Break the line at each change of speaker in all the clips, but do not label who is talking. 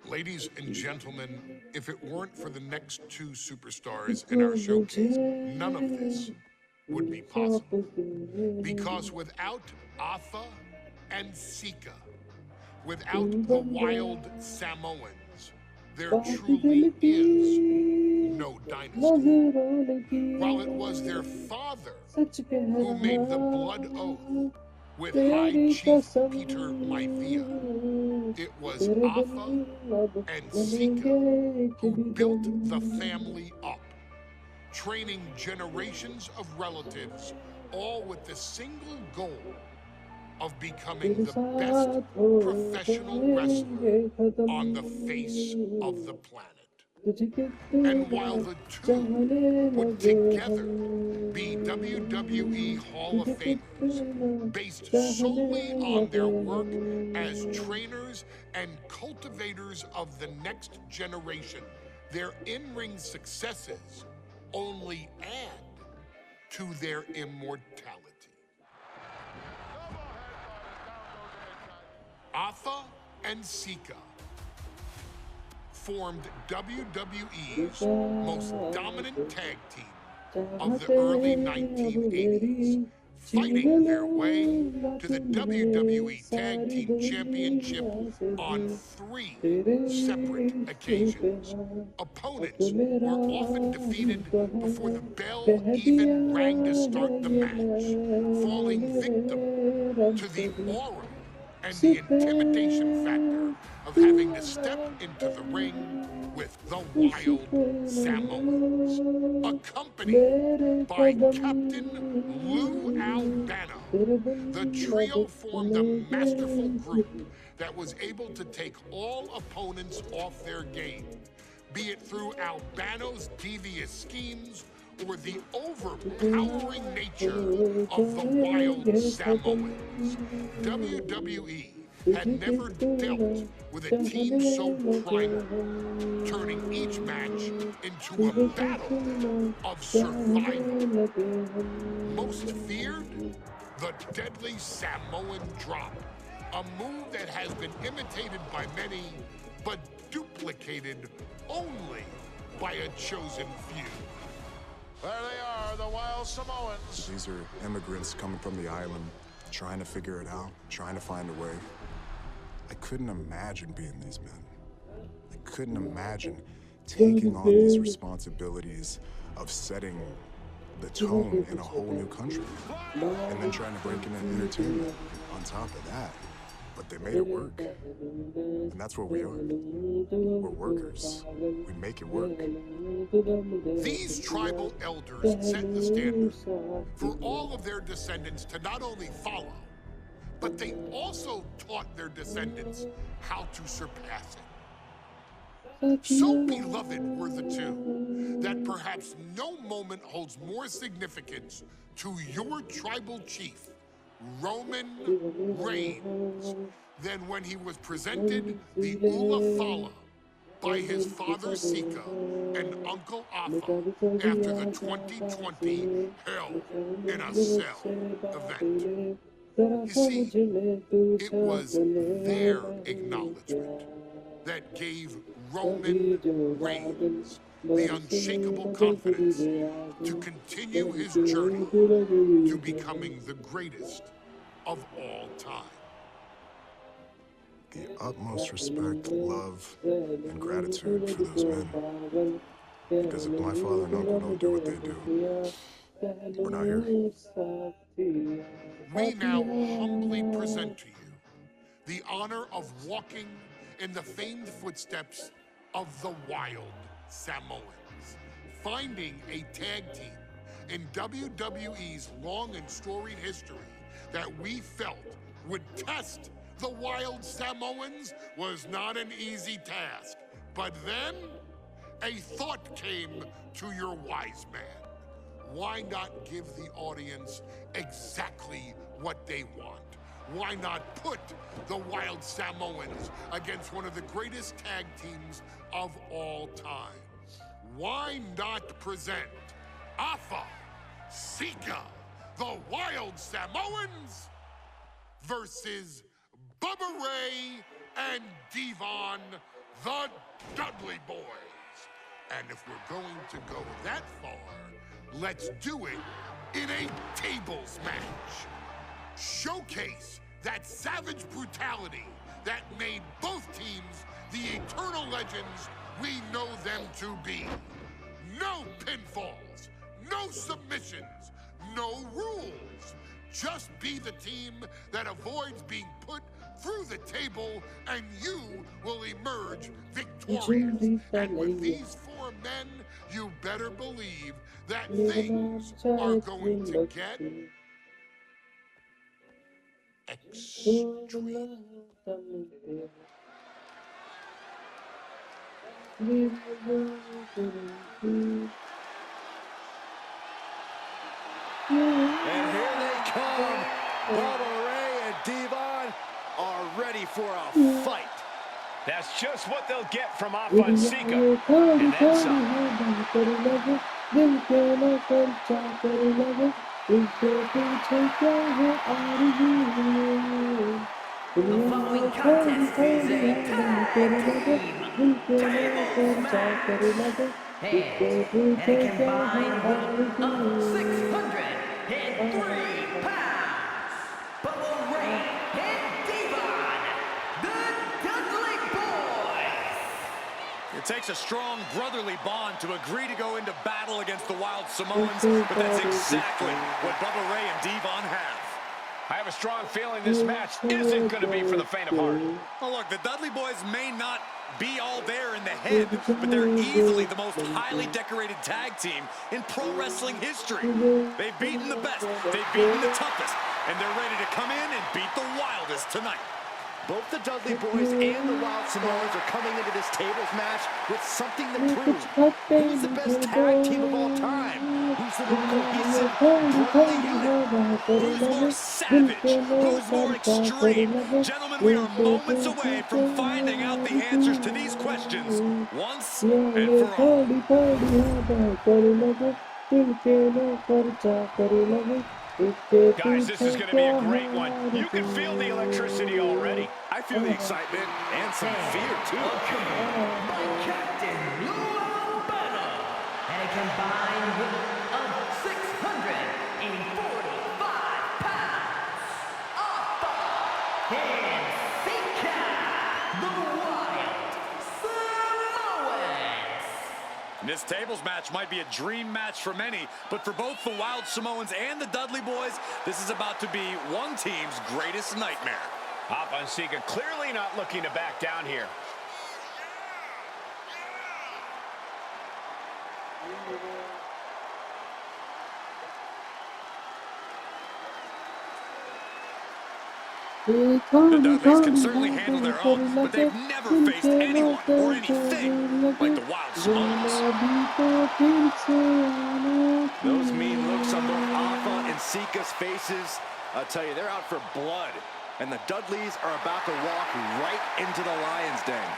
Ladies and gentlemen, if it weren't for the next two superstars in our showcase, none of this would be possible. Because without Atha and Sika, without the Wild Samoans, there truly is no dynasty. While it was their father who made the blood oath with High Chief Peter Maivia, it was Atha and Sika who built the family up, training generations of relatives, all with the single goal of becoming the best professional wrestler on the face of the planet. And while the two would together be WWE Hall of Famers, based solely on their work as trainers and cultivators of the next generation, their in-ring successes only add to their immortality. Atha and Sika formed WWE's most dominant tag team of the early 1980s, fighting their way to the WWE Tag Team Championship on 3 separate occasions. Opponents were often defeated before the bell even rang to start the match, falling victim to the aura and the intimidation factor of having to step into the ring with the Wild Samoans, accompanied by Captain Lou Albano. The trio formed a masterful group that was able to take all opponents off their game, be it through Albano's devious schemes or the overpowering nature of the Wild Samoans. WWE had never dealt with a team so primal, turning each match into a battle of survival. Most feared, the deadly Samoan drop, a move that has been imitated by many, but duplicated only by a chosen few.
There they are, the Wild Samoans.
These are immigrants coming from the island, trying to figure it out, trying to find a way. I couldn't imagine being these men. I couldn't imagine taking on these responsibilities of setting the tone in a whole new country, and then trying to break into entertainment on top of that. But they made it work, and that's what we are. We're workers. We make it work.
These tribal elders set the standard for all of their descendants to not only follow, but they also taught their descendants how to surpass it. So beloved were the two that perhaps no moment holds more significance to your tribal chief, Roman Reigns, than when he was presented the Ula by his father Sika and Uncle Atha after the 2020 Hell in a Cell event. You see, it was their acknowledgement that gave Roman Reigns the unshakable confidence to continue his journey to becoming the greatest of all time.
The utmost respect, love, and gratitude for those men. Because if my father and uncle don't do what they do, we're not here.
We now humbly present to you the honor of walking in the famed footsteps of the Wild Samoans, finding a tag team in WWE's long and storied history that we felt would test the Wild Samoans was not an easy task. But then, a thought came to your wise man. Why not give the audience exactly what they want? Why not put the Wild Samoans against one of the greatest tag teams of all time? Why not present Atha, Sika, the Wild Samoans versus Bubba Ray and Devon the Dudley Boyz. And if we're going to go that far, let's do it in a tables match. Showcase that savage brutality that made both teams the eternal legends we know them to be. No pinfalls, no submissions, no rules. Just be the team that avoids being put through the table, and you will emerge victorious. And with these 4 men, you better believe that things are going to get extreme.
And here they come. Bubba Ray and Devon are ready for a fight.
That's just what they'll get from Sika. And then some.
The following contest is a tag team table match. And a combined weight of 603 pounds. Bubba Ray and Devon, the Dudley Boyz.
It takes a strong brotherly bond to agree to go into battle against the Wild Samoans, but that's exactly what Bubba Ray and Devon have.
I have a strong feeling this match isn't going to be for the faint of heart.
Oh, look, the Dudley Boyz may not be all there in the head, but they're easily the most highly decorated tag team in pro wrestling history. They've beaten the best, they've beaten the toughest, and they're ready to come in and beat the wildest tonight. Both the Dudley Boyz and the Wild Samoans are coming into this tables match with something to prove. Who's the best tag team of all time? Who's the more cohesive, brotherly unit? Who's more savage? Who's more extreme? Gentlemen, we are moments away from finding out the answers to these questions once and for all.
Guys, this is going to be a great one. You can feel the electricity already.
I feel the excitement and some fear, too.
By Captain Alabama. And a combined weight of 645 pounds. Alpha and Sika, the Wild Samoans.
This tables match might be a dream match for many, but for both the Wild Samoans and the Dudley Boyz, this is about to be one team's greatest nightmare.
Sika clearly not looking to back down here.
The Dudleys can certainly handle their own, but they've never faced anyone or anything like the Wild Samoans. Those mean looks on both Alpha and Sika's faces, I'll tell you, they're out for blood. And the Dudleys are about to walk right into the lion's den.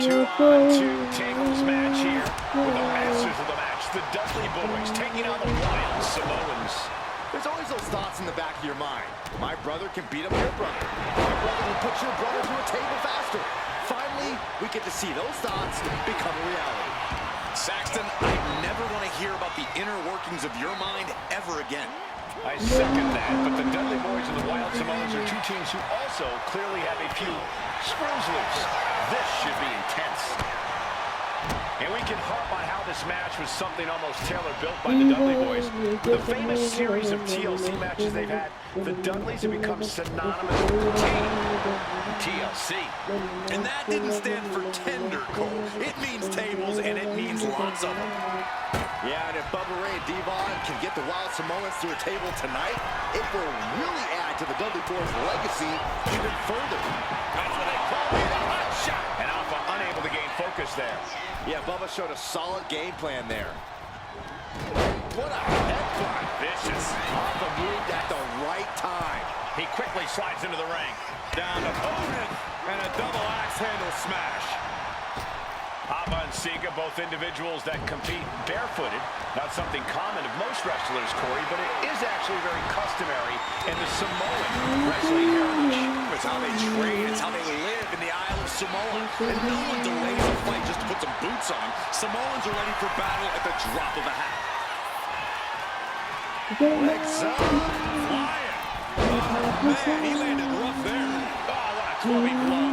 Two-on-two tables match here with the masters of the match, the Dudley Boyz taking on the Wild Samoans.
There's always those thoughts in the back of your mind. My brother can beat up your brother. My brother will put your brother through a table faster. Finally, we get to see those thoughts become a reality. Saxton, I never want to hear about the inner workings of your mind ever again.
I second that, but the Dudley Boyz and the Wild Samoans are two teams who also clearly have a few screws loose. This should be intense. And we can harp on how this match was something almost tailor-built by the Dudley Boyz. With the famous series of TLC matches they've had, the Dudleys have become synonymous with team TLC.
And that didn't stand for tender, Cole. It means tables, and it means lots of them. Yeah, and if Bubba Ray and Devon can get the Wild Samoans to a table tonight, it will really add to the Dudley Boyz' legacy even further.
That's what they call it, a hot shot. And Alpha unable to gain focus there.
Yeah, Bubba showed a solid game plan there. What a headbutt.
Vicious.
Alpha moved at the right time.
He quickly slides into the ring. Down to opponent, and a double axe handle smash. Alpha and Sika, both individuals that compete barefooted, Not something common of most wrestlers, Corey, but it is actually very customary in the Samoan wrestling heritage.
It's how they train, it's how they live in the Isle of Samoa. And no one delays a fight just to put some boots on. Samoans are ready for battle at the drop of a hat.
Legs up.
Flying. Oh, man, he landed rough there.
Oh, what a clubby blow.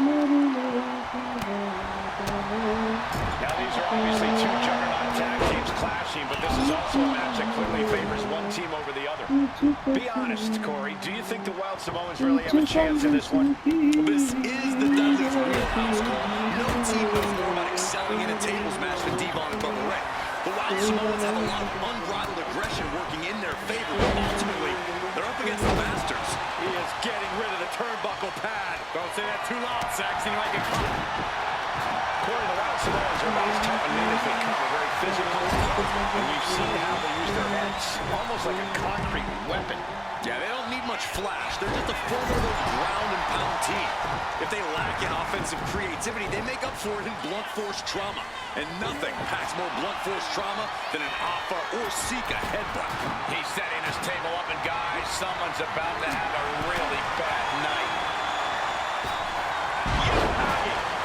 Now, these are obviously two juggernaut tag teams clashing, but this is also a match that clearly favors one team over the other. Be honest, Corey, do you think the Wild Samoans really have a chance in this one?
This is the Dudley's wheelhouse, Cole. No team knows more about excelling in a tables match than Devon and Bubba Ray. The Wild Samoans have a lot of unbridled aggression working in their favor, but ultimately, they're up against the Masters.
He is getting rid of the turnbuckle pad. Don't say that too loud, Saxon. You might get caught. Corey, the Wild Samoans are about as tough and mean as they come. They're very physical, and we've seen how they use their heads, almost like a concrete weapon.
Yeah, they don't need much flash. They're just a formidable ground and pound team. If they lack in offensive creativity, they make up for it in blunt force trauma. And nothing packs more blunt force trauma than an Alpha or Sika headbutt.
He's setting his table up, and guys, someone's about to have a really bad night.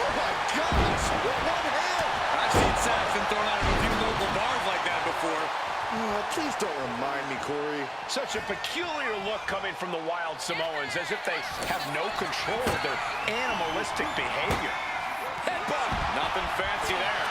Oh my gosh, with one hand.
I've seen Saxon thrown out of a few local bars like that before.
Please don't remind me, Corey.
Such a peculiar look coming from the Wild Samoans, as if they have no control of their animalistic behavior.
Headbutt! Nothing fancy there.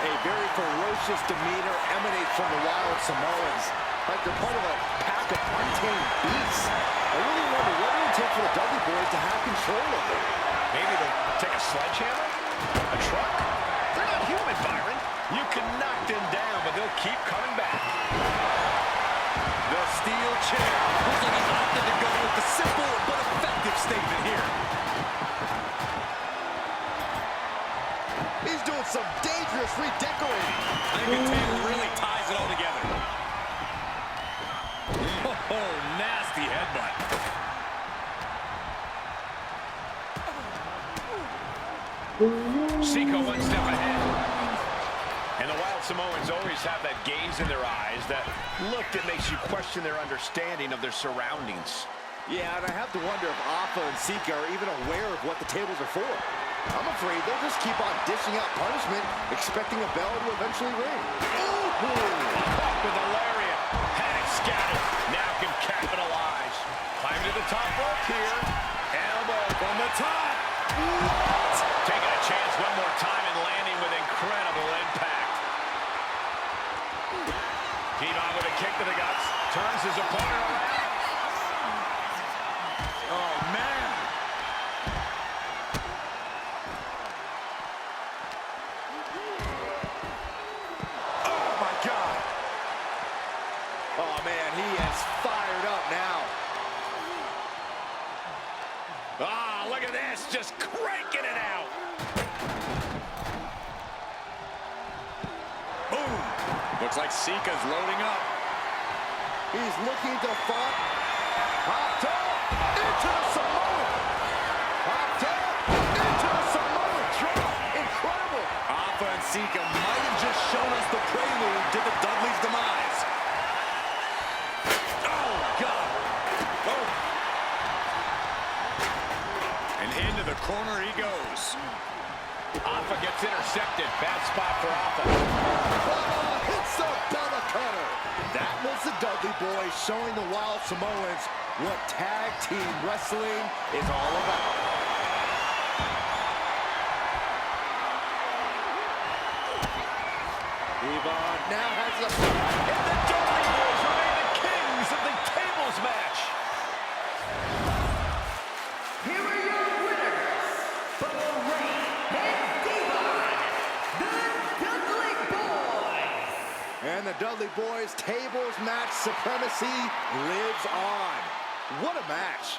A very ferocious demeanor emanates from the Wild Samoans, like they're part of a pack of untamed beasts. I really wonder what it would take for the Dudley Boyz to have control of them.
Maybe they'll take a sledgehammer? A truck? They're not human, Byron. You can knock them down, but they'll keep coming back.
The steel chair. Looks like he's opted to go with the simple but effective statement here.
He's doing some dangerous redecorating.
I think the table really ties it all together. Oh, nasty headbutt.
Sika one step ahead. And the Wild Samoans always have that gaze in their eyes, that look that makes you question their understanding of their surroundings.
Yeah, and I have to wonder if Alpha and Sika are even aware of what the tables are for. I'm afraid they'll just keep on dishing out punishment, expecting a bell to eventually ring.
Ooh, caught with a lariat. Had it scattered. Now can capitalize. Climb to the top rope here. Elbow from the top. What? Taking a chance one more time and landing with incredible impact. Devon with a kick to the guts. Turns his opponent around.
Oh, man.
Oh, my God. Oh, man, he is fired up now.
Ah, look at this. Just cranking it out.
Boom. Looks like Sika's loading up.
He's looking to fight. Hopped up into the Samoan. Hopped up into the Samoan drop. Incredible.
Alpha and Sika might have just shown us the prelude to the Dudley's demise. Oh, God. Oh. And into the corner he goes.
Alpha gets intercepted. Bad spot for Alpha.
Hits the Bella Cutter. That was the Dudley Boyz showing the Wild Samoans what tag team wrestling is all about. Devon now has the...
And the Dudley Boyz remain the kings of the tables match.
Here are your winners, Bubba Ray and Devon, the Dudley Boyz.
And the Dudley Boyz tables match supremacy lives on. What a match.